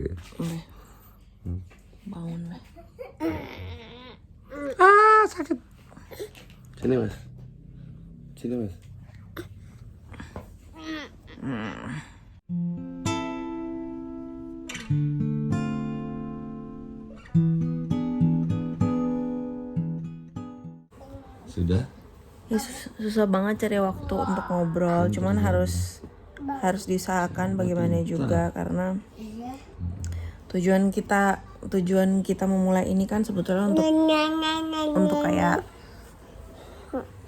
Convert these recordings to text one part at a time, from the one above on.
ya. Udah. Bangun lah. Sakit. Sini mas. Sudah? Ya, susah banget cari waktu untuk ngobrol. Cuman harus diusahakan bagaimana juga, karena tujuan kita memulai ini kan sebetulnya untuk kayak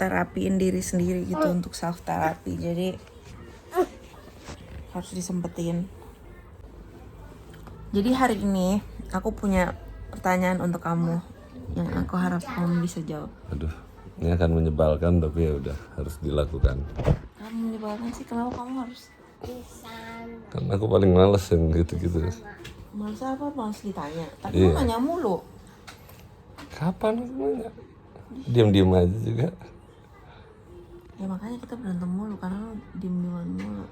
terapiin diri sendiri gitu, untuk self terapi. Jadi harus disempetin. Jadi hari ini aku punya pertanyaan untuk kamu yang aku harap kamu bisa jawab. Aduh, ini akan menyebalkan tapi ya udah harus dilakukan. Kamu menyebalkan sih, kenapa kamu harus? Karena aku paling males yang gitu-gitu. Males apa? Males ditanya. Tapi Iya. kamu nanya mulu. Kapan aku nanya? Diam-diam aja juga. Ya makanya kita berantem mulu, karena lu diem-dieman mulu.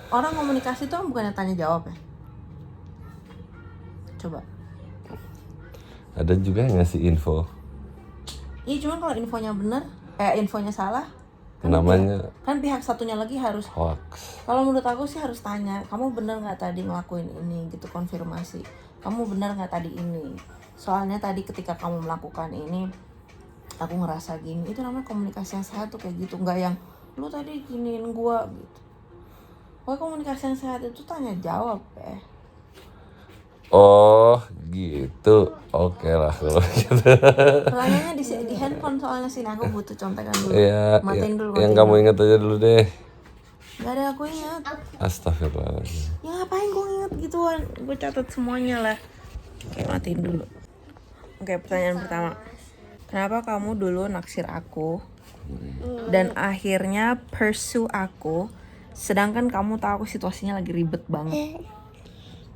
Orang komunikasi tuh bukannya tanya jawab ya? Coba. Ada juga yang ngasih info. Iya, cuman kalau infonya salah, Namanya kan pihak satunya lagi harus. hoax. Kalau menurut aku sih harus tanya, kamu bener nggak tadi ngelakuin ini gitu, konfirmasi. Kamu bener nggak tadi ini? Soalnya tadi ketika kamu melakukan ini, aku ngerasa gini. Itu namanya komunikasi yang sehat tuh kayak gitu, nggak yang lu tadi giniin gua gitu. Pokoknya komunikasi yang sehat itu tanya jawab ya. Oh gitu. Oke lah kalau gitu. Pertanyaannya di handphone, soalnya sini aku butuh contekan dulu. Iya, Matiin dulu. yang kamu ingat aja dulu deh. Gak ada aku ingat. Astagfirullahaladzim. Ya ngapain gue inget gituan? Gue catat semuanya lah. Oke, matiin dulu. Oke, pertanyaan pertama. Kenapa kamu dulu naksir aku dan akhirnya pursue aku, sedangkan kamu tahu aku situasinya lagi ribet banget?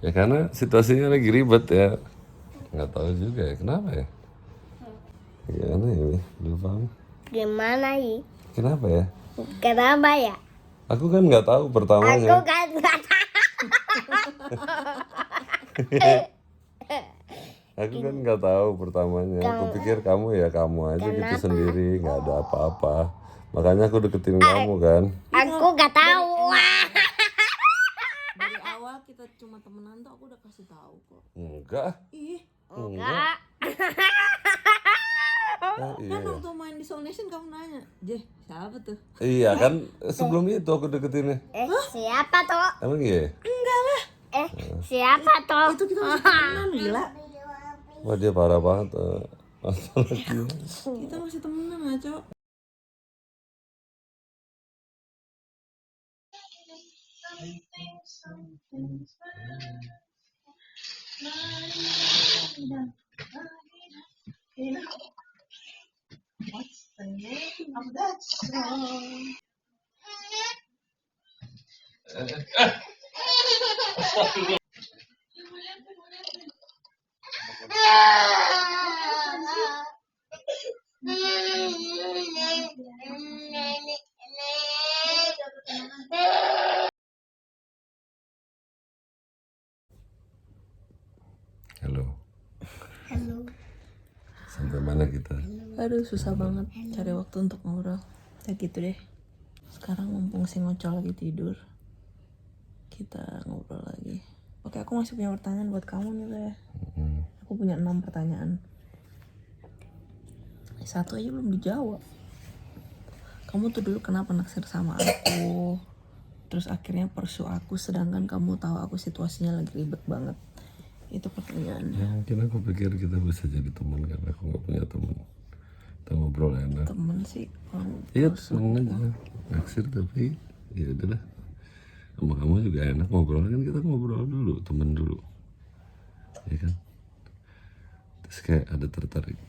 Ya karena situasinya lagi ribet ya. Nggak tahu juga ya kenapa ya. Gimana ya? Belum paham. Gimana ya? Kenapa ya? Kenapa ya? Aku kan nggak tahu Aku pertamanya. kan nggak tahu. Aku kan nggak tahu pertamanya. Aku pikir kamu ya kamu aja gitu sendiri, nggak ada apa-apa. Makanya aku deketin kamu kan. Aku nggak tahu. Dari awal kita cuma temenan tuh aku udah kasih tahu kok. Enggak. Ih, Enggak. Ah, iya. kan waktu main di Soul Nation kamu nanya, Jeh, siapa tuh? Iya kan sebelum itu aku deketinnya. Siapa toh? Emang iya? Enggak lah, Siapa toh? itu kita masih temenan, gila. Wah dia parah banget. Masalahnya. Kita masih temenan ngaco. Halo. Sampai mana kita? Aduh, susah banget cari waktu untuk ngobrol. Ya gitu deh. Sekarang mumpung si ngocol lagi tidur, kita ngobrol lagi. Oke, aku masih punya pertanyaan buat kamu nih ya. Aku punya 6 pertanyaan. 1 aja belum dijawab. Kamu tuh dulu kenapa naksir sama aku? Terus akhirnya pursue aku, sedangkan kamu tahu aku situasinya lagi ribet banget. Itu pertanyaannya. Ya mungkin aku pikir kita bisa jadi teman karena aku nggak punya teman. Kita ngobrol enak. Temen sih kalau Iya temen aja. Naksir tapi ya udahlah. Sama kamu juga enak ngobrol kan kita ngobrol dulu temen dulu. Ya kan. Terus kayak ada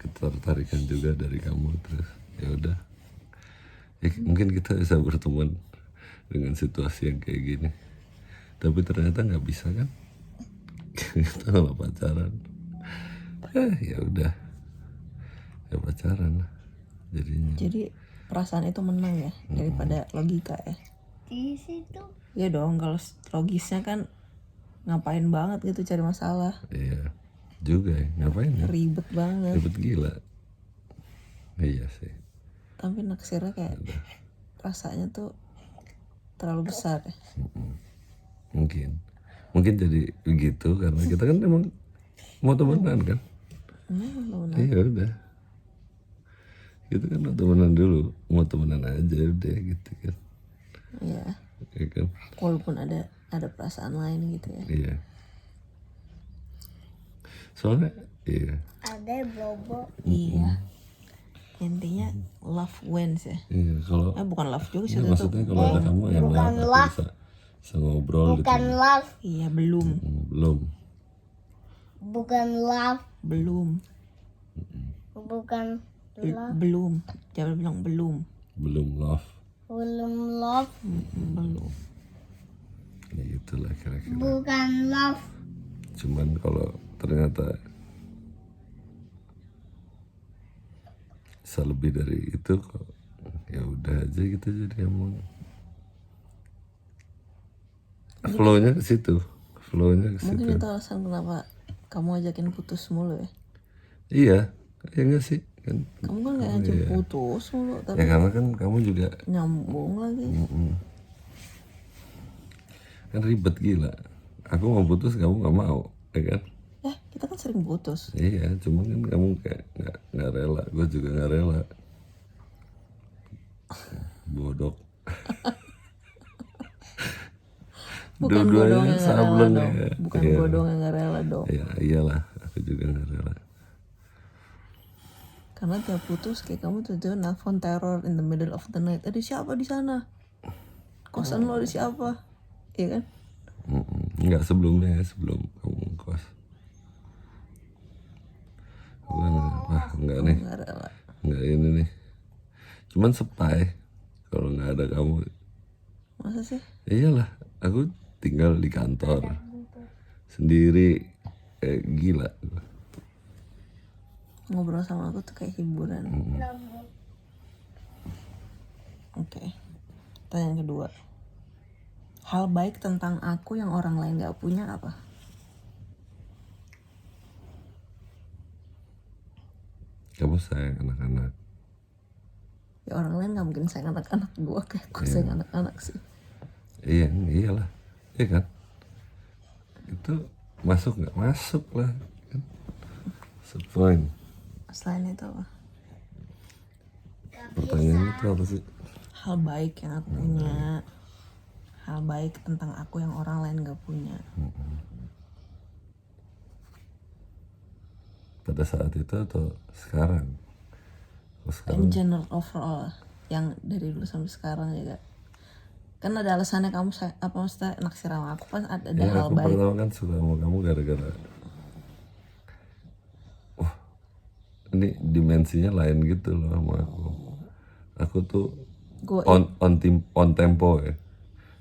ketertarikan juga dari kamu terus ya udah. Ya, mungkin kita bisa berteman dengan situasi yang kayak gini. Tapi ternyata nggak bisa kan? Kita malah pacaran. Ya udah. Ya pacaran lah jadinya. Jadi perasaan itu menang ya daripada logika ya. Di situ. Ya dong, kalau logisnya kan ngapain banget gitu cari masalah, Iya juga ya, ngapain ya, ribet banget. ribet gila. Iya sih. Tapi naksirnya kayak rasanya tuh terlalu besar ya. Mungkin jadi begitu karena kita kan emang mau temenan kan. Bener. Iya udah, kita kan mau temenan dulu, mau temenan aja udah gitu kan. Iya, Iya kan. walaupun ada perasaan lain gitu ya. Iya. Soalnya iya. Ada bobo. Iya, intinya love wins ya. Iya kalau Bukan love juga sih iya, itu tuh. maksudnya kalau ada kamu enak, bukan aku love. bisa ngobrol gitu. Bukan love. Iya, belum. Belum. Bukan love. Belum. Bukan love. Belum. Jangan bilang belum. Belum love. Belum love. Belum. Ya itulah kira-kira. Bukan love. Cuman kalau ternyata bisa lebih dari itu kok, ya udah aja gitu. Jadi emang flow-nya ke situ. Mungkin itu alasan kenapa kamu ajakin putus mulu ya. Iya, ya enggak sih kan. Kamu kan gak ngajak putus mulu, Ya tapi karena kan kamu juga nyambung lagi. kan ribet gila. Aku mau putus, kamu nggak mau, ya kan? Kita kan sering putus. Iya, cuma kan kamu kayak nggak rela, gue juga nggak rela. Bodoh. Bukan gue Dua-duanya doang yang gak rela sableng dong. ya. Bukan Iya. gue doang yang gak rela dong. Ya iyalah, aku juga nggak rela. Karena tiap putus kayak kamu tuh nelfon teror in the middle of the night. Ada siapa di sana? Kosan lo ada siapa? Iya kan? Nggak sebelumnya ya, sebelum kamu kos. Wah, nggak nih, Gak rela. nggak ini nih. Cuman sepai kalau nggak ada kamu. Masa sih? Iyalah, aku tinggal di kantor sendiri, kayak gila. Ngobrol sama aku tuh kayak hiburan. Oke. Pertanyaan kedua. Hal baik tentang aku yang orang lain gak punya apa? Kamu sayang anak-anak. Ya orang lain gak mungkin sayang anak-anak gue kayak gue sayang anak-anak sih. Iya, iyalah, iya kan? Itu masuk nggak? Masuk lah, kan? Point. Selain itu apa? Pertanyaannya itu apa sih? Hal baik yang aku punya. Hal baik tentang aku yang orang lain gak punya. Pada saat itu atau sekarang? Kalau sekarang In general overall. Yang dari dulu sampai sekarang juga. Kan ada alasannya kamu apa maksudnya naksir sama aku kan ada ya, hal aku baik. pertama kan suka sama kamu gara-gara ini dimensinya lain gitu loh sama aku. Aku tuh Gue on tempo ya.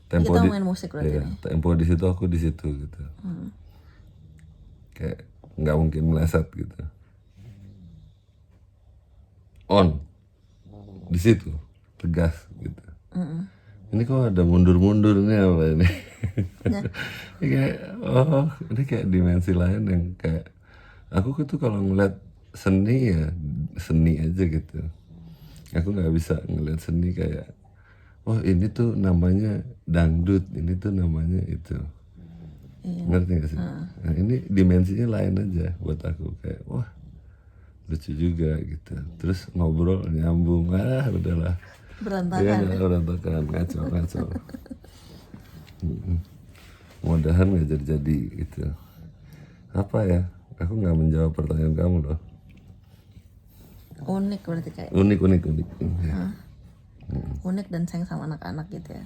Tempo kita di, main musik berarti iya, nih. tempo di situ, aku di situ gitu. Kayak nggak mungkin meleset gitu. On di situ tegas gitu. Ini kok ada mundur-mundur ini apa ini? Ini kayak ini kayak dimensi lain yang kayak aku tuh kalau ngeliat seni ya seni aja gitu. Aku nggak bisa ngeliat seni kayak ini tuh namanya dangdut, ini tuh namanya itu. Ngerti gak sih? Nah, ini dimensinya lain aja buat aku, kayak wah lucu juga gitu. Terus ngobrol nyambung, udahlah. Berantakan. Iya, berantakan, ngaco. Mudahan nggak jadi gitu. Apa ya? Aku nggak menjawab pertanyaan kamu loh. Unik berarti kayak Unik. unik dan sayang sama anak-anak gitu ya.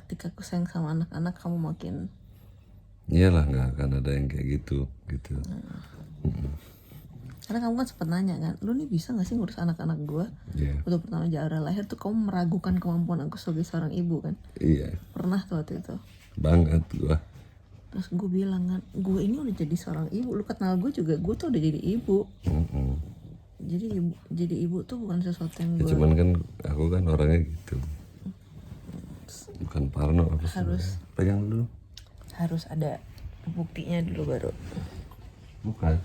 Ketika aku sayang sama anak-anak kamu makin Iyalah, nggak akan ada yang kayak gitu. karena kamu kan sempat nanya kan, lu nih bisa gak sih ngurus anak-anak gue? Iya. Waktu pertama Jara lahir tuh kamu meragukan kemampuan aku sebagai seorang ibu kan? Iya, Pernah tuh waktu itu. banget gua. Terus gue bilang kan, gue ini udah jadi seorang ibu. Lu kenal gue juga, gue tuh udah jadi ibu. Jadi ibu tuh bukan sesuatu yang Ya, gue cuman kan aku kan orangnya gitu. Bukan parno apa sih? Harus. Pegang dulu. harus ada buktinya dulu baru. Bukan.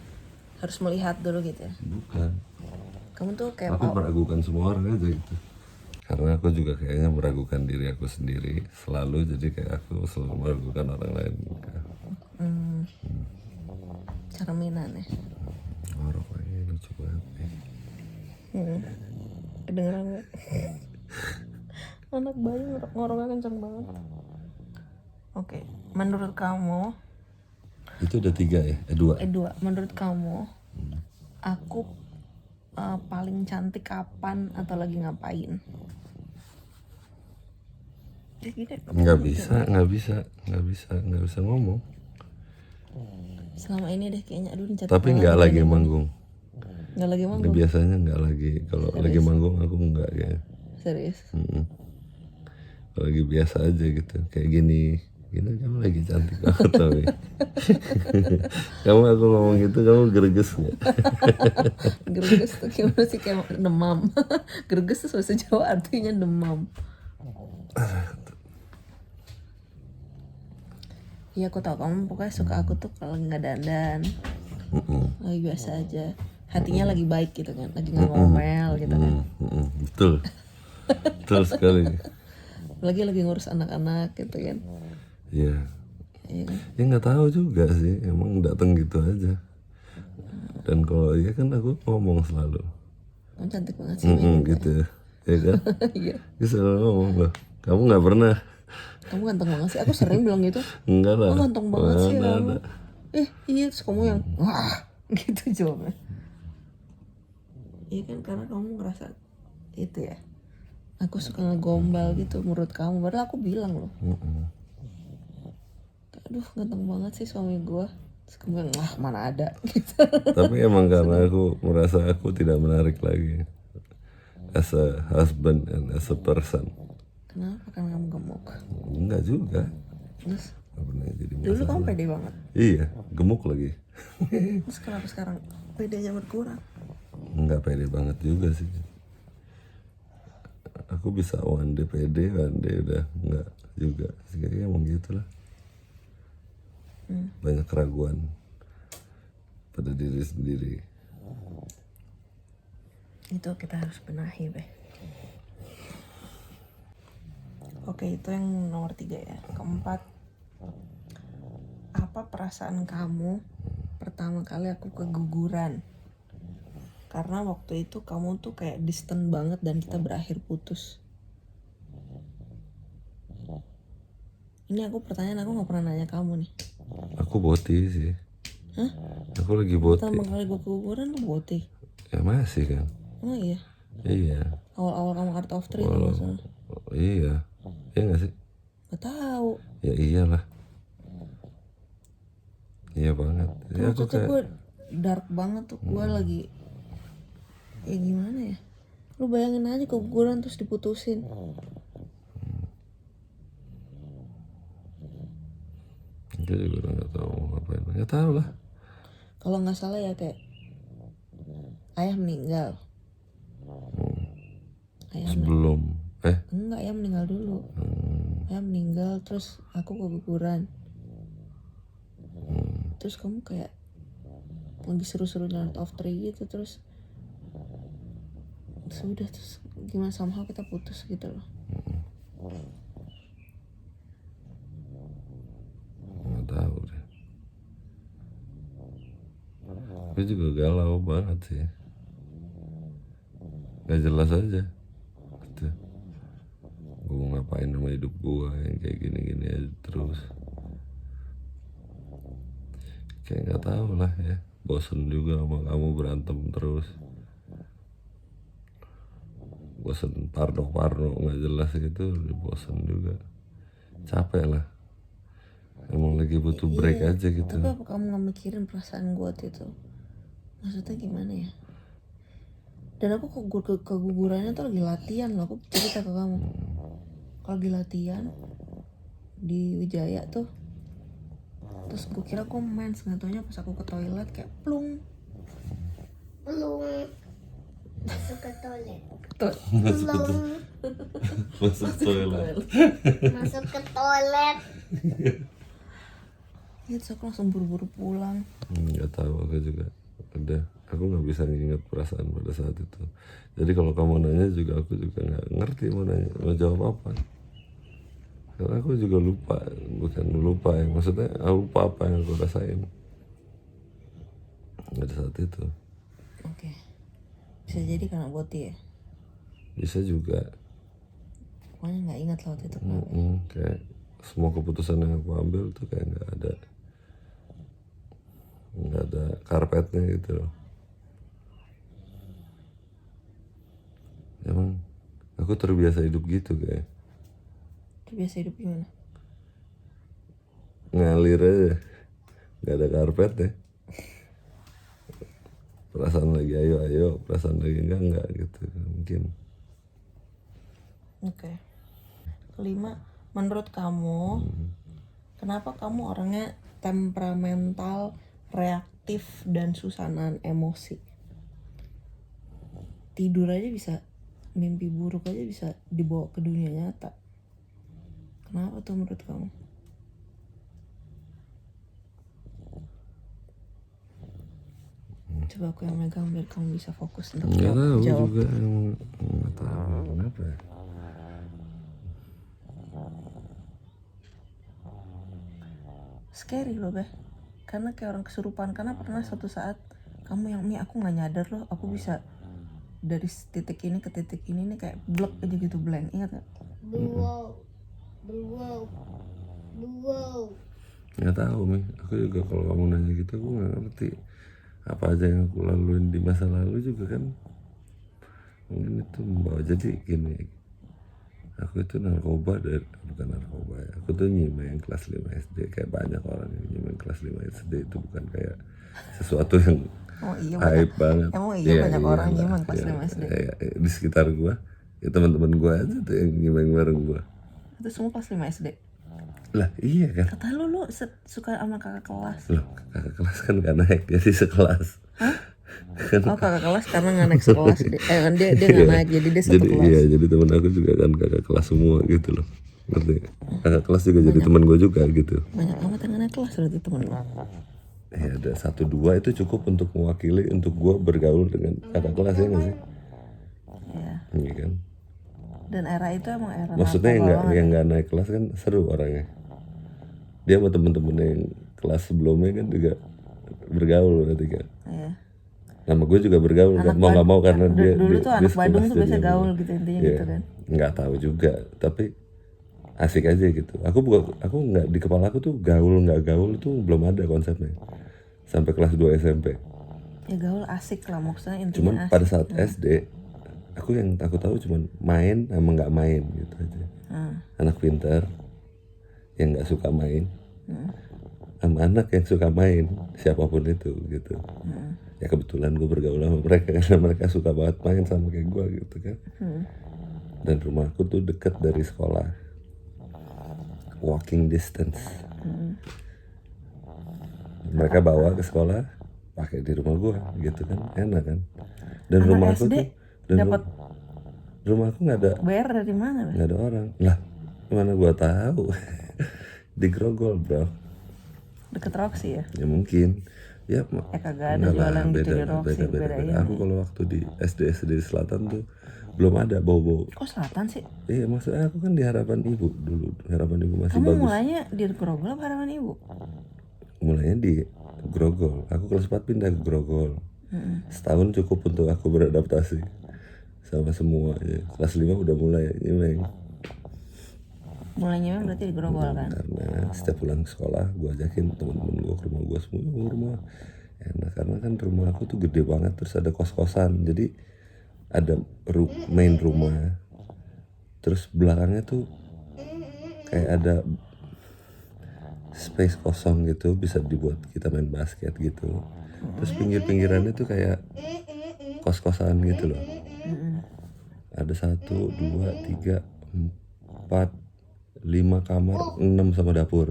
Harus melihat dulu gitu ya. Bukan. Kamu tuh kayak Aku meragukan semua orang aja gitu. Karena aku juga kayaknya meragukan diri aku sendiri selalu, jadi kayak aku selalu meragukan orang lain. cerminan ya. Rokoknya lucu banget nih. Kedengeran gak? Anak bayi ngoroknya kenceng banget. Oke, menurut kamu Itu udah 3 ya? 2. dua, menurut kamu aku paling cantik kapan atau lagi ngapain? Ya, gini, Nggak bisa ngomong. selama ini deh kayaknya aduh cantik Tapi banget nggak nih, lagi gini. manggung. Nggak lagi manggung. Biasanya nggak lagi. Kalau lagi manggung aku nggak kayak. Serius. Kalau lagi biasa aja gitu, kayak gini kamu lagi cantik banget tapi. Aku ngomong gitu kamu gerges nggak? Gerges tuh gimana sih, kayak demam. Gerges tuh bahasa Jawa artinya demam. Iya aku tahu kamu pokoknya suka aku tuh kalau nggak dandan, lagi biasa aja, hatinya lagi baik gitu kan, lagi nggak ngomel gitu kan. Betul, betul sekali. Lagi ngurus anak-anak gitu kan. Iya. Iya kan? Ya nggak tahu juga sih, emang datang gitu aja. Dan kalau iya kan aku ngomong selalu. Kamu cantik banget sih. Gitu ya kan? Iya. Dia selalu ngomong loh. Kamu nggak pernah. Kamu ganteng banget sih. Aku sering bilang gitu. Enggak lah. Oh ganteng banget sih Mana kamu. ada. Iya terus kamu yang wah gitu jawabnya. Iya kan karena kamu ngerasa itu ya. Aku suka ngegombal gitu menurut kamu. Padahal aku bilang loh. Aduh ganteng banget sih suami gue. Terus kamu bilang wah mana ada gitu. Tapi emang karena aku merasa aku tidak menarik lagi as a husband and as a person. Kenapa? Karena kamu gemuk. Enggak juga. Terus Nggak pernah jadi dulu masalah. kamu pede banget. Iya, gemuk lagi. Terus kenapa sekarang pedenya berkurang? Enggak pede banget juga sih. Aku bisa one day pede, one day udah enggak juga. Kayaknya emang gitulah. Banyak keraguan pada diri sendiri. Itu kita harus benahi Beh. Oke itu yang nomor 3 ya. Keempat, apa perasaan kamu pertama kali aku keguguran? Karena waktu itu kamu tuh kayak distant banget dan kita berakhir putus. Ini aku pertanyaan aku gak pernah nanya kamu nih. Aku boti sih. Hah? Aku lagi boti. Pertama kali gue keguguran lu botik. Ya masih kan. Oh iya. Iya. Awal-awal kamu art of three tuh masalah. Iya. Iya nggak sih? Gak tahu. Ya iyalah. Iya banget. Ya Waktu aku itu kayak gue dark banget tuh. Gue lagi ya gimana ya. Lu bayangin aja keguguran terus diputusin. Dia juga udah nggak tahu mau ngapain. Nggak tahu lah. Kalau nggak salah ya kayak ayah meninggal. Sebelum Enggak, ayah meninggal dulu. Ayah meninggal terus aku keguguran. Terus kamu kayak lagi seru-serunya Art of Three gitu terus udah terus gimana somehow kita putus gitu loh. nggak tahu deh. Gue juga galau banget sih. Gak jelas aja. Gitu. Gue mau ngapain sama hidup gue yang kayak gini-gini aja terus. Kayak nggak tahu lah ya. Bosen juga sama kamu berantem terus. Bosen parno nggak jelas gitu. Bosen juga. Capek lah. Emang lagi butuh break aja gitu. Tapi apa kamu gak mikirin perasaan gue waktu itu? Maksudnya gimana ya? Dan aku kegugurannya tuh lagi latihan loh. Aku cerita ke kamu. Kalau lagi latihan di Wijaya tuh, terus gue kira gue main, nggak taunya pas aku ke toilet kayak plung. Masuk ke toilet. Masuk toilet. Masuk ke toilet. Ya terus aku langsung buru-buru pulang. Nggak tahu, aku juga aku nggak bisa nginget perasaan pada saat itu. Jadi kalau kamu nanya juga aku juga nggak ngerti mau jawab apa, karena aku juga lupa. Bukan lupa ya, maksudnya aku lupa apa yang aku rasain pada saat itu. Oke. Bisa jadi karena Boti ya. Bisa juga. Pokoknya nggak ingat lah waktu itu kenapa. Kayak semua keputusan yang aku ambil tuh kayak nggak ada karpetnya gitu loh. Emang aku terbiasa hidup gitu kayak Biasa hidup gimana? ngalir aja, nggak ada karpet ya. Perasaan lagi ayo, perasaan lagi enggak gitu mungkin. Oke. Kelima, menurut kamu kenapa kamu orangnya temperamental, reaktif, dan susah nahan emosi? Tidur aja bisa, mimpi buruk aja bisa dibawa ke dunia nyata. Kenapa tuh menurut kamu? Coba aku yang megang biar kamu bisa fokus untuk Nggak tahu jawab. juga, nggak tahu kenapa ya. Scary loh Beh, karena kayak orang kesurupan. Karena pernah suatu saat kamu yang aku nggak nyadar loh, aku bisa dari titik ini ke titik ini nih kayak blok aja gitu, blank. Ingat gak? Wow. Nggak tahu Mi, aku juga kalau kamu nanya gitu aku nggak ngerti apa aja yang aku laluin di masa lalu juga kan. Mungkin itu membawa jadi gini, aku itu bukan narkoba ya, aku tuh nyimeng kelas 5 SD. Kayak banyak orang yang nyimeng kelas 5 SD, itu bukan kayak sesuatu yang Oh iya aib banget. Emang iya banyak orang lah, nyimeng kelas 5 SD. di sekitar gua ya, teman-teman gua aja tuh yang nyimeng bareng gua. Itu semua kelas 5 SD. Lah iya kan, Kata lu suka sama kakak kelas. loh kakak kelas kan gak naik jadi sekelas. Oh kakak kelas karena nggak naik sekelas. Kan dia nggak naik jadi dia satu kelas. Iya, jadi teman aku juga kan kakak kelas semua gitu loh, ngerti gak? Kakak kelas juga jadi teman gue juga gitu. Banyak amat yang nggak naik kelas berarti temen lu. Ya ada 1-2 itu cukup untuk mewakili untuk gue bergaul dengan kakak kelas, ya nggak sih? Iya. Iya kan, Dan era itu emang era maksudnya narkoba yang nggak naik kelas kan seru orangnya. Dia sama temen-temen yang kelas sebelumnya kan juga bergaul berarti kan. Iya. Nama gue juga bergaul kan, mau nggak mau karena Dulu dia tuh anak sekelas Badung tuh biasa jadinya. gaul gitu intinya Iya, gitu kan. nggak tahu juga, tapi asik aja gitu. Aku nggak, di kepala aku tuh gaul nggak gaul itu belum ada konsepnya sampai kelas 2 SMP. Ya gaul asik lah maksudnya intinya Cuman asik. pada saat SD aku tahu cuman main sama nggak main gitu aja. Anak pintar yang nggak suka main sama anak yang suka main, siapapun itu gitu. Ya kebetulan gue bergaul sama mereka karena mereka suka banget main sama kayak gue gitu kan. Dan rumahku tuh deket dari sekolah, walking distance. Mereka bawa ke sekolah pakai di rumah gue gitu kan, enak kan. Dan Anak rumahku SD tuh dan dapat rumahku nggak ada bayar dari mana Beh? nggak ada orang lah, mana gua tahu. Di Grogol bro. Deket Roxy ya? Ya mungkin ya Kagak ada enggak lah, jualan gitu di Roxy, beda. bedain. Aku kalau waktu di SD di selatan tuh belum ada bau-bau. Kok selatan sih? Iya, maksudnya aku kan di Harapan Ibu dulu. Harapan Ibu masih Kamu bagus. mulainya di Grogol apa Harapan Ibu? Mulainya di Grogol. Aku kelas 4 pindah ke Grogol. Setahun cukup untuk aku beradaptasi sama semua ya. Kelas 5 udah mulai nyimeng. Mulainya berarti di Grogol kan? Karena setiap pulang sekolah gue ajakin temen-temen gue ke rumah gue semua, ke rumah enak. Karena kan rumah aku tuh gede banget, terus ada kos-kosan, jadi ada main rumah, terus belakangnya tuh kayak ada space kosong gitu, bisa dibuat kita main basket gitu. Terus pinggir-pinggirannya tuh kayak kos-kosan gitu loh. Ada 1, 2, 3, 4, 5 kamar, 6 sama dapur,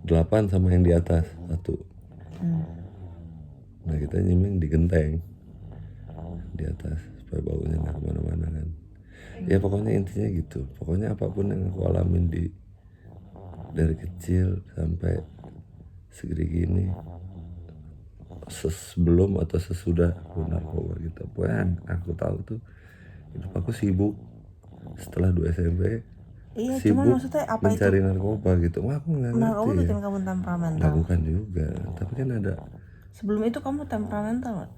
8 sama yang di atas 1. Nah kita nyimeng di genteng di atas supaya baunya nggak kemana-mana kan. Ya pokoknya intinya gitu. Pokoknya apapun yang aku alamin di dari kecil sampai segede gini, sebelum atau sesudah aku narkoba gitu. Pokoknya aku tahu tuh hidup aku sibuk setelah 2 SMP, Iya, cuman sibuk maksudnya apa itu mencari narkoba gitu. Wah, aku nggak narkoba ngerti ya. bikin kamu Nah, temperamental? bukan juga, tapi kan ada. Sebelum itu kamu temperamental nggak?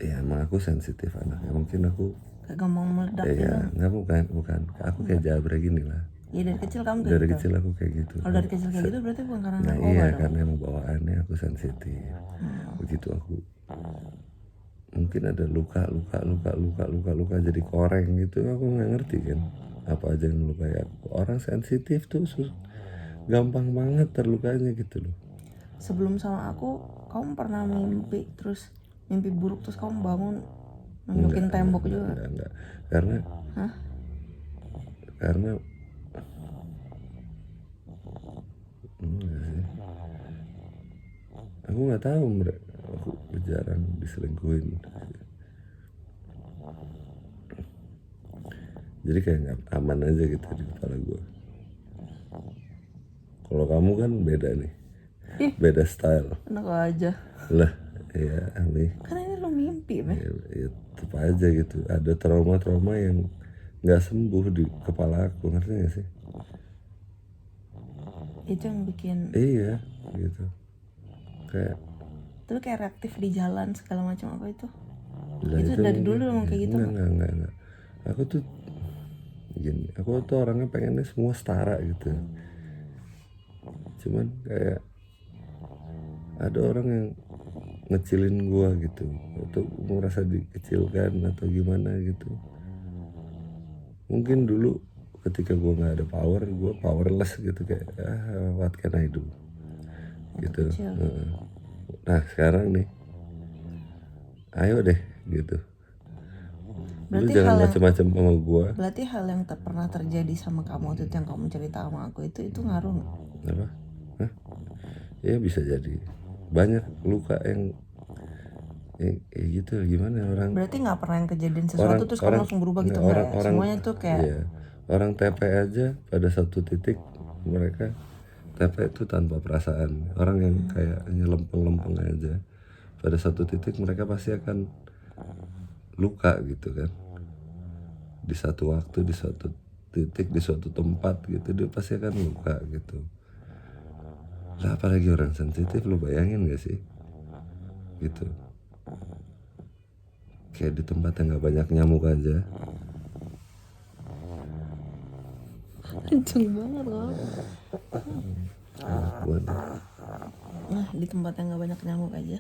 Ya emang aku sensitif anaknya, mungkin aku Kayak gampang meledak gitu? ya nggak, bukan aku kayak Jabra gini lah. Ya dari kecil kamu kayak Dari gitu? kecil aku kayak gitu. Kalau dari kecil kayak gitu berarti bukan karena Nah narkoba iya, dong? karena emang bawaannya aku sensitif. Begitu aku mungkin ada luka jadi koreng gitu, aku nggak ngerti kan apa aja yang melukai aku. Orang sensitif tuh gampang banget terlukanya gitu loh. Sebelum sama aku, kamu pernah mimpi terus mimpi buruk terus kamu bangun nunjukin tembok juga? Enggak. Karena Hah? enggak sih. Aku nggak tahu, aku jarang diselingkuhin. Jadi kayak nggak aman aja gitu di kepala gue. Kalau kamu kan beda nih, Ih, beda style enak aja. lah. Ya Ami, Karena ini lo mimpi, Meh. ya tetap aja gitu. Ada trauma yang nggak sembuh di kepala aku, ngerti gak sih? Itu yang bikin Iya gitu. Kayak itu kayak reaktif di jalan segala macam apa itu? lah Itu dari dulu emang kayak gitu? enggak. Aku tuh gini, aku tuh orangnya pengennya semua setara gitu. Cuman kayak ada orang yang ngecilin gua gitu, atau merasa dikecilkan atau gimana gitu. Mungkin dulu ketika gua nggak ada power, gua powerless gitu, kayak what can I do gitu. Kecil. Nah sekarang nih, ayo deh gitu. Lu Berarti jangan hal yang macem-macem sama gua. berarti hal yang pernah terjadi sama kamu itu yang kamu cerita sama aku itu ngaruh nggak? Apa? Hah? Ya bisa jadi. Banyak luka yang gitu, gimana orang. Berarti nggak pernah yang kejadian sesuatu terus kamu langsung berubah gitu nggak ya? Semuanya tuh kayak Iya, orang TP aja pada satu titik mereka TP itu tanpa perasaan. Orang yang kayak lempeng-lempeng aja pada satu titik mereka pasti akan luka gitu kan. Di satu waktu, di suatu titik, di suatu tempat gitu, dia pasti akan luka gitu. Lah apalagi orang sensitif, lu bayangin gak sih gitu, kayak di tempat yang gak banyak nyamuk aja. kenceng banget loh. Nah di tempat yang nggak banyak nyamuk aja.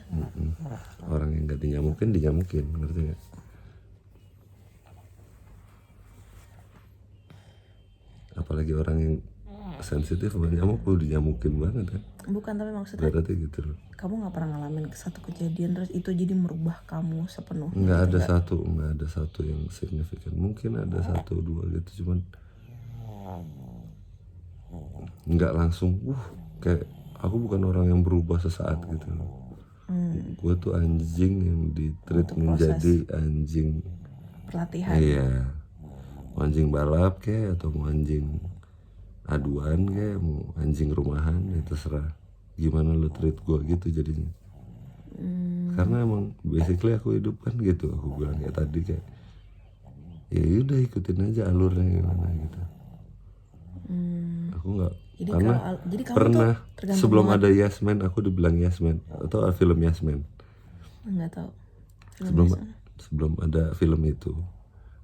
Orang yang gak dinyamukin, ngerti gak? Apalagi orang yang sensitif sama nyamuk, lu dinyamukin banget kan. Bukan, tapi maksudnya Berarti gitu loh. kamu nggak pernah ngalamin satu kejadian terus itu jadi merubah kamu sepenuhnya? Nggak ada satu yang signifikan. Mungkin ada 1-2 gitu, cuman nggak langsung kayak aku bukan orang yang berubah sesaat gitu. Gue tuh anjing yang ditreat menjadi anjing Pelatihan. Iya, mau anjing balap kayak, atau mau anjing aduan kayak, mau anjing rumahan, ya terserah gimana lo treat gue gitu jadinya. Karena emang basically aku hidup kan gitu, aku bilang kayak tadi, kayak ya udah ikutin aja alurnya gimana gitu. Aku nggak, Jadi karena jadi kamu pernah tuh tergantung sebelum banget. ada Yasmin aku dibilang Yasmin, atau film Yasmin. Nggak tahu. Sebelum ada film itu,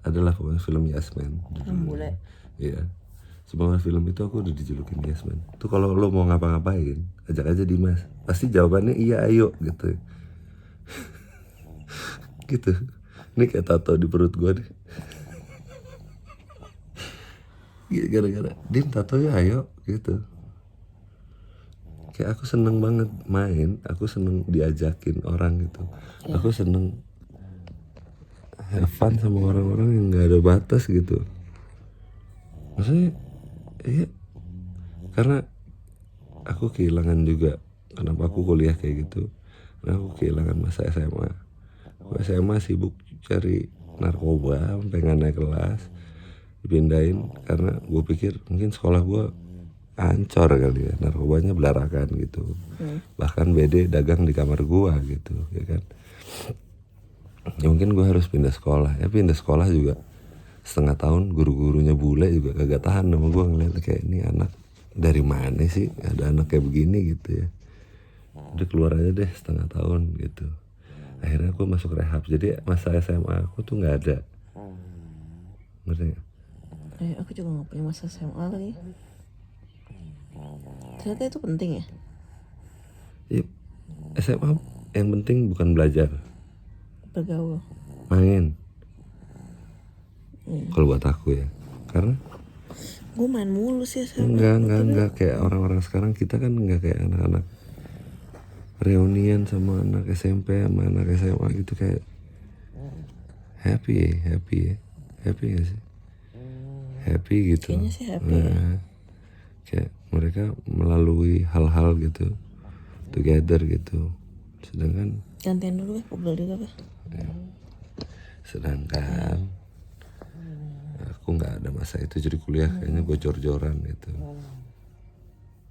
adalah pokoknya film Yasmin. Film bule. Iya. Sebelum film itu aku udah dijulukin Yasmin. Tuh kalau lo mau ngapa-ngapain, ajak aja Dimas. Pasti jawabannya iya, ayo gitu. Gitu. Ini kayak tato di perut gue deh. Gara-gara Dim tato ya ayo gitu. Kayak aku seneng banget main, aku seneng diajakin orang gitu. Aku seneng have fun sama orang-orang yang gak ada batas gitu. Maksudnya iya, karena aku kehilangan juga. Kenapa aku kuliah kayak gitu, karena aku kehilangan masa SMA. Aku SMA sibuk cari narkoba sampai gak naik kelas, dipindahin karena gue pikir mungkin sekolah gue ancor kali ya, narkobanya belarakan gitu. Bahkan BD dagang di kamar gua gitu ya kan. Ya mungkin gua harus pindah sekolah. Ya pindah sekolah juga setengah tahun, guru-gurunya bule juga kagak tahan sama gua, ngeliat kayak ini anak dari mana sih ada anak kayak begini gitu ya. Udah keluar aja deh setengah tahun gitu. Akhirnya aku masuk rehab. Jadi masa SMA aku tuh nggak ada. Ngerti nggak? Aku juga nggak punya masa SMA lagi. Ternyata itu penting ya. Ya, SMA yang penting bukan belajar, Bergaul. main. Kalau buat aku ya, karena Gue main mulu sih SMA. enggak kayak orang-orang sekarang. Kita kan enggak kayak anak-anak reunian sama anak SMP sama anak SMA gitu, kayak happy gak sih? Happy gitu. Kayaknya sih happy ya. Kayak mereka melalui hal-hal gitu together gitu. Sedangkan Gantian dulu ya, pegel juga apa? sedangkan aku nggak ada masa itu, jadi kuliah kayaknya gue jor-joran gitu.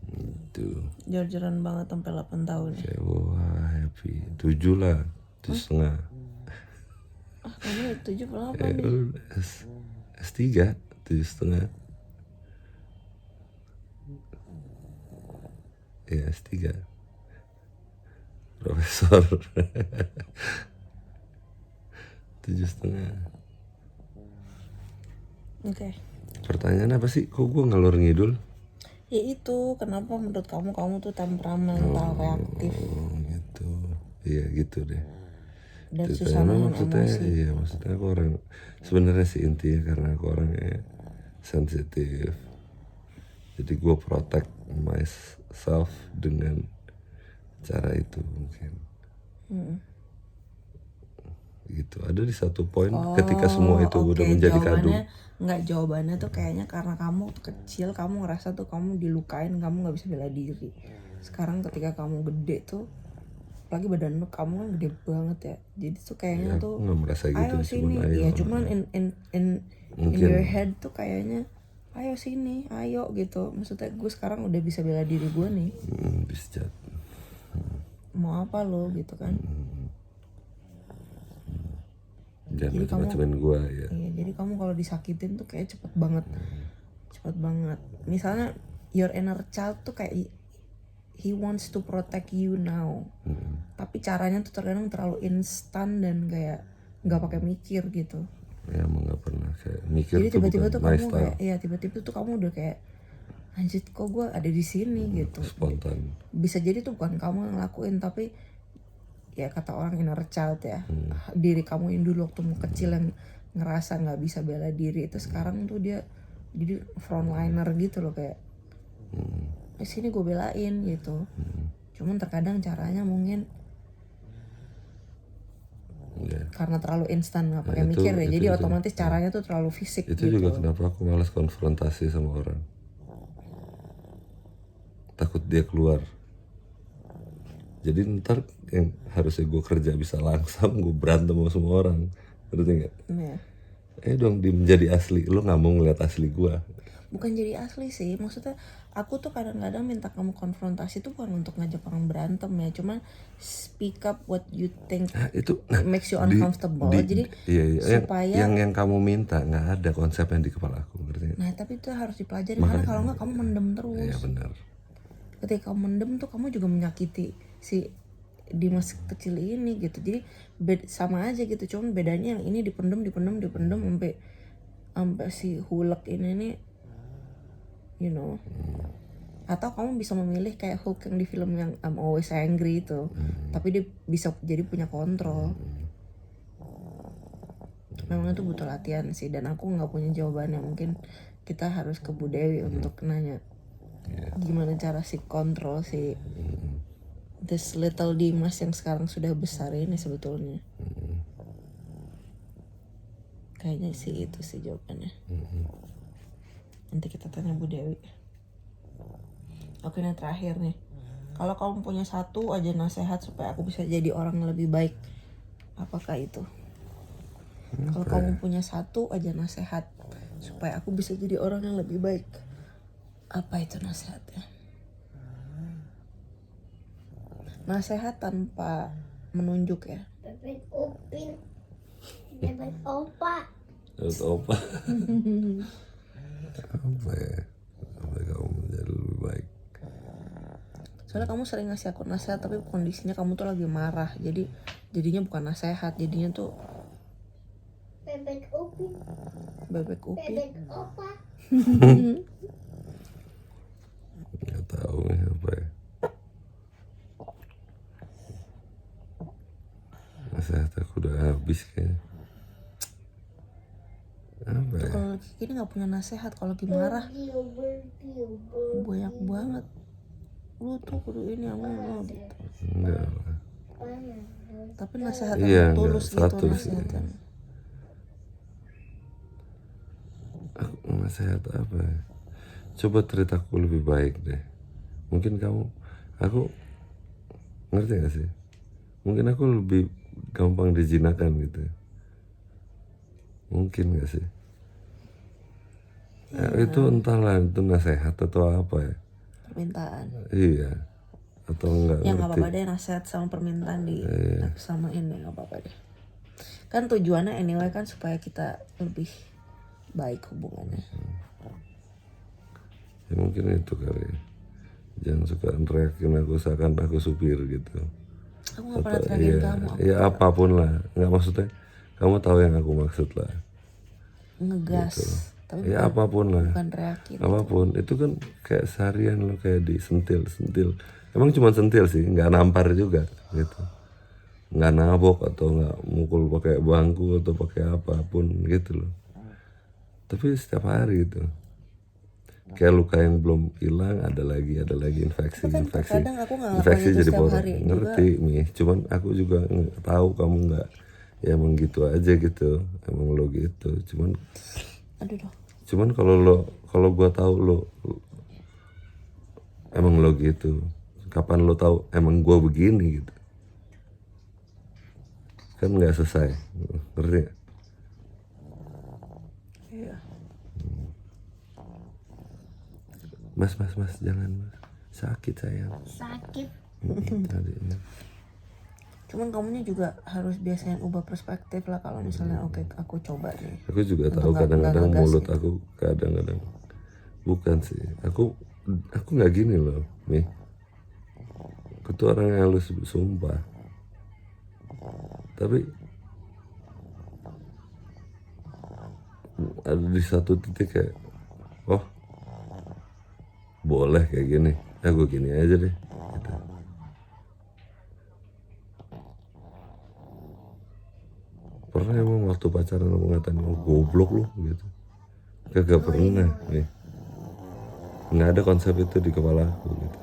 Gitu. Jor-joran banget sampai 8 tahun ya. Kayak wah happy 7 lah, 7,5. Kamu 7 berapa Ya nih? udah, S3 7,5. Ya S3 profesor. 7,5. Oke. Pertanyaan apa sih? Kok gue ngalor ngidul? Ya itu, kenapa menurut kamu tuh temperamental, reaktif, Oh gitu. Iya gitu deh. dan susah Ceritanya nahan maksudnya, emosi? iya maksudnya aku orang, sebenarnya sih intinya karena aku orangnya sensitif. Jadi gue protect myself dengan cara itu mungkin. Gitu. Ada di satu poin ketika semua itu udah menjadi kado. Jawabannya tuh kayaknya karena kamu tuh kecil, kamu ngerasa tuh kamu dilukain, kamu nggak bisa bela diri. Sekarang ketika kamu gede tuh, lagi badan lu, kamu kan gede banget ya, jadi tuh kayaknya Ya, tuh aku nggak merasa gitu, ayo sini, cuman ayo. ya cuman in Mungkin. your head tuh kayaknya ayo sini, ayo gitu. Maksudnya gue sekarang udah bisa bela diri gue nih, Bisa jadi. mau apa lo gitu kan. Jangan Jadi kamu- macam-macamin gue ya. Iya, jadi kamu kalau disakitin tuh kayak cepet banget. Misalnya your inner child tuh kayak he wants to protect you now, tapi caranya tuh terkadang terlalu instan dan kayak nggak pakai mikir gitu. Ya emang nggak pernah kayak mikir. Jadi tuh tiba-tiba bukan tuh my kamu style. kayak, ya tiba-tiba tuh kamu udah kayak, anjir kok gue ada di sini gitu. Spontan. Bisa jadi tuh bukan kamu yang ngelakuin, tapi ya kata orang inner child ya, diri kamu yang dulu waktu mau kecil yang ngerasa nggak bisa bela diri itu sekarang tuh dia jadi frontliner gitu loh, kayak sini gue belain gitu. Cuman terkadang caranya mungkin Ya. karena terlalu instan nggak pakai Nah, itu- mikir ya, itu jadi juga. otomatis caranya tuh terlalu fisik Itu gitu. juga kenapa aku malas konfrontasi sama orang. Takut dia keluar. Jadi ntar yang harusnya gue kerja bisa langsam, gue berantem sama semua orang. Ngerti gak? Ya. Dong menjadi asli. Lo gak mau ngeliat asli gue. Bukan jadi asli sih, maksudnya aku tuh kadang-kadang minta kamu konfrontasi tuh bukan untuk ngajak orang berantem ya, cuman speak up what you think Itu makes you uncomfortable. Jadi iya. supaya yang kamu minta gak ada konsep yang di kepala aku. Ngerti gak? nah tapi itu harus dipelajari, karena kalau nggak kamu mendem terus. Iya benar. Ketika kamu mendem tuh kamu juga menyakiti si Dimas kecil ini gitu. Jadi sama aja gitu, cuman bedanya yang ini dipendem sampai si Hulk ini nih, you know. Atau kamu bisa memilih kayak Hulk yang di film yang I'm Always Angry itu, tapi dia bisa jadi punya kontrol. Memang itu butuh latihan sih, dan aku nggak punya jawabannya. Mungkin kita harus ke Bu Dewi untuk nanya gimana cara si kontrol si this little Dimas yang sekarang sudah besar ini sebetulnya. Kayaknya sih itu sih jawabannya. Nanti kita tanya Bu Dewi. Oke, yang terakhir nih, kalau kamu punya satu aja nasihat supaya aku bisa jadi orang yang lebih baik, apakah itu? Kalau kamu punya satu aja nasihat supaya aku bisa jadi orang yang lebih baik, Apa itu nasihatnya? Nasihat tanpa menunjuk ya. Bebek Upin. Bebek Opa. Menurut opa apa ya, apa kamu menjadi lebih baik. Soalnya kamu sering ngasih aku nasihat tapi kondisinya kamu tuh lagi marah. Jadinya bukan nasihat, jadinya tuh Bebek Upin. bebek upi. Bebek Opa. Nggak tahu ya apa ya, nasihat aku udah habis kayaknya. Apa ya, Kalau lagi gini nggak punya nasihat, kalau lagi marah Biu. banyak banget. Lu tuh kudu ini yang mau gitu. enggak lah. Tapi nasihat Iya, yang tulus enggak, gitu 100 nasihatnya. Aku nasihat apa ya, coba treat aku lebih baik deh. Mungkin aku ngerti gak sih, mungkin aku lebih gampang dijinakan gitu, mungkin gak sih. Ya, itu entahlah itu nasihat atau apa ya. Permintaan. Iya, atau enggak Ya nggak ngerti. apa-apa deh, nasihat sama permintaan di sama ini nggak apa-apa deh. Kan tujuannya anyway kan supaya kita lebih baik hubungannya. Ya mungkin itu kali, jangan suka neriakin aku seakan aku supir gitu. Aku nggak pernah Atau teriakin iya, kamu. Aku ya apapun lah, nggak maksudnya kamu tahu yang aku maksud lah. ngegas. Tapi Ya apapun lah, bukan teriakin. apapun itu kan kayak seharian lo kayak disentil. Emang cuma sentil sih, nggak nampar juga gitu, nggak nabok atau nggak mukul pakai bangku atau pakai apapun gitu loh. Tapi setiap hari itu kayak luka yang belum hilang, ada lagi infeksi. Kadang aku nggak Infeksi ngelakuin itu jadi setiap borok. hari juga. Ngerti nih, cuman aku juga tahu kamu nggak, ya emang gitu aja gitu, emang lo gitu. Aduh doh. Cuman kalau gua tahu lo emang lo gitu, kapan lo tahu emang gua begini gitu, kan nggak selesai. Ngerti nggak? Iya. Mas jangan mas, sakit sayang. Sakit. Tadi ya. Cuman kamunya juga harus biasain ubah perspektif lah kalau misalnya oke aku coba nih. Aku juga tahu nggak kadang-kadang ngegas mulut gitu. aku kadang-kadang bukan sih. Aku nggak gini loh, nih. Aku tuh orang yang halus sumpah. Tapi ada di satu titik kayak, oh boleh kayak gini, gue gini aja deh. Gitu. Pernah emang waktu pacaran aku ngatain, oh goblok lu gitu. Kagak pernah nih. Nggak ada konsep itu di kepala aku gitu.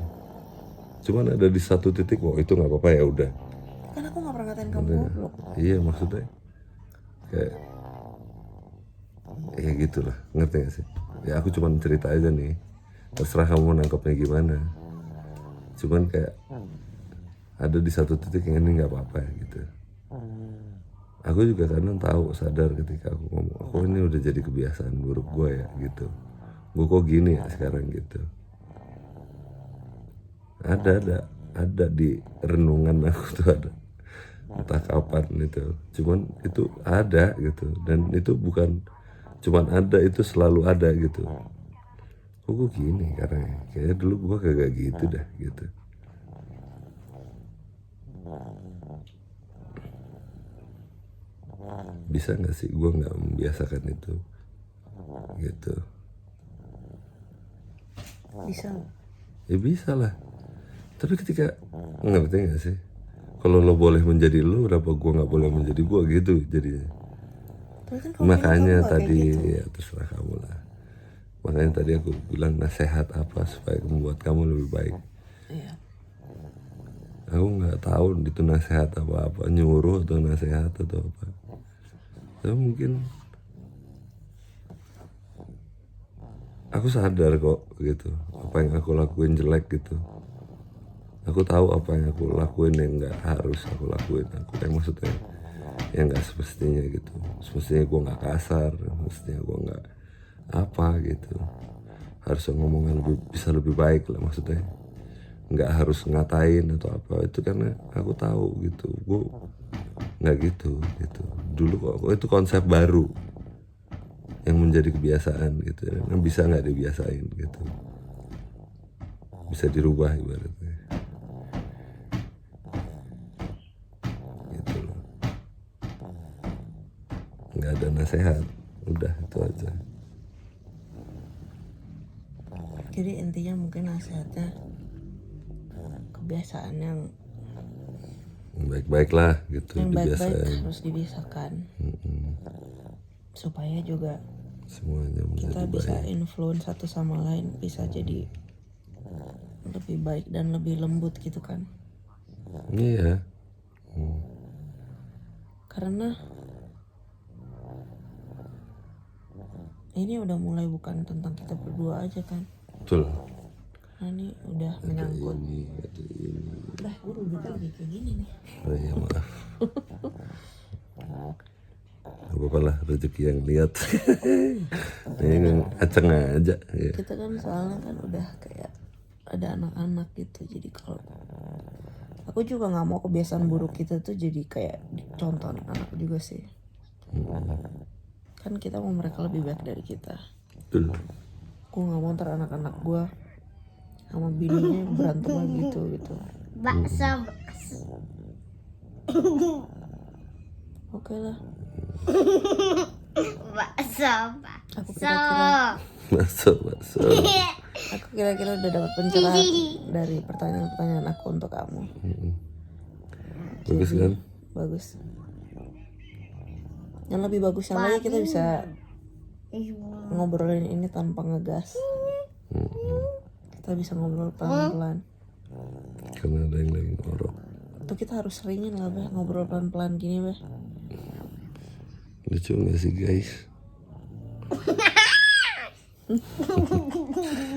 Cuman ada di satu titik, wah itu nggak apa-apa ya udah. Kan aku nggak pernah ngatain kamu goblok. Iya maksudnya kayak ya gitulah, ngerti gak sih? Ya aku cuma cerita aja nih, terserah kamu nangkepnya gimana. Cuman kayak ada di satu titik yang ini nggak apa-apa gitu. Aku juga kadang tahu, sadar ketika aku ngomong, aku ini udah jadi kebiasaan buruk gue ya gitu. Gue kok gini ya sekarang gitu. Ada di renungan aku tuh ada, entah kapan itu. Cuman itu ada gitu, dan itu bukan cuman ada, itu selalu ada gitu. Kok gini karena kayaknya dulu gue kagak gitu dah gitu. Bisa nggak sih gue nggak membiasakan itu gitu? Bisa nggak? Ya bisa lah. Tapi ketika, ngerti gak sih, kalau lo boleh menjadi lo, kenapa gue nggak boleh menjadi gue gitu jadinya. Tapi kan kamu Makanya bilang kamu nggak tadi kayak gitu. ya terserah kamu lah. Makanya tadi aku bilang nasihat apa supaya membuat kamu lebih baik. Iya. Aku nggak tahu itu nasihat apa nyuruh atau nasihat atau apa. Tapi mungkin aku sadar kok gitu, apa yang aku lakuin jelek gitu. Aku tahu apa yang aku lakuin yang nggak harus aku lakuin. Aku yang maksudnya yang nggak semestinya gitu. Semestinya gue nggak kasar, semestinya gue nggak apa gitu. harus ngomong yang bisa lebih baik lah, maksudnya nggak harus ngatain atau apa. Itu karena aku tahu gitu, gue nggak gitu dulu kok. Itu konsep baru yang menjadi kebiasaan gitu, yang bisa nggak dibiasain gitu, bisa dirubah ibaratnya gitu loh. Nggak ada nasihat, udah itu aja. Jadi intinya mungkin nasihatnya kebiasaan yang Baik-baik lah gitu, baik-baik dibiasain. harus dibiasakan supaya juga Semuanya kita menjadi bisa baik. influence satu sama lain, bisa jadi lebih baik dan lebih lembut gitu kan. Iya. Karena ini udah mulai bukan tentang kita berdua aja kan, Betul. karena ini udah menyangkut. Ini ada ini. Udah gue duduk lagi kayak gini nih. Oh iya, maaf. Gak apa-apa lah, rezeki yang lihat. Ini aceng aja ya. Kita kan soalnya kan udah kayak ada anak-anak gitu, jadi kalau aku juga nggak mau kebiasaan buruk kita tuh jadi kayak contoh anak-anak juga sih. Kan kita mau mereka lebih baik dari kita. Betul. Gue nggak mau ntar anak-anak gue sama bininya berantem lagi gitu. Bakso. Oke lah. Bakso. Aku Bakso. Bakso. Aku kira-kira udah dapat pencerahan dari pertanyaan-pertanyaan aku untuk kamu. Bagus kan? Bagus. Yang lebih bagusnya lagi kita bisa ngobrolin ini tanpa ngegas. Kita bisa ngobrol pelan-pelan. Karena ada yang lagi ngorok. Tuh kita harus seringin lah Beh, ngobrol pelan-pelan gini Beh. Lucu gak sih guys?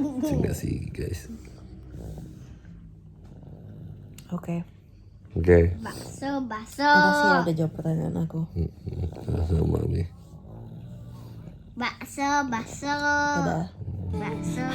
Lucu gak sih guys? Oke. Bakso. Makasih ya udah jawab pertanyaan aku. Sama Mami. Bakso. Dadah. Bakso.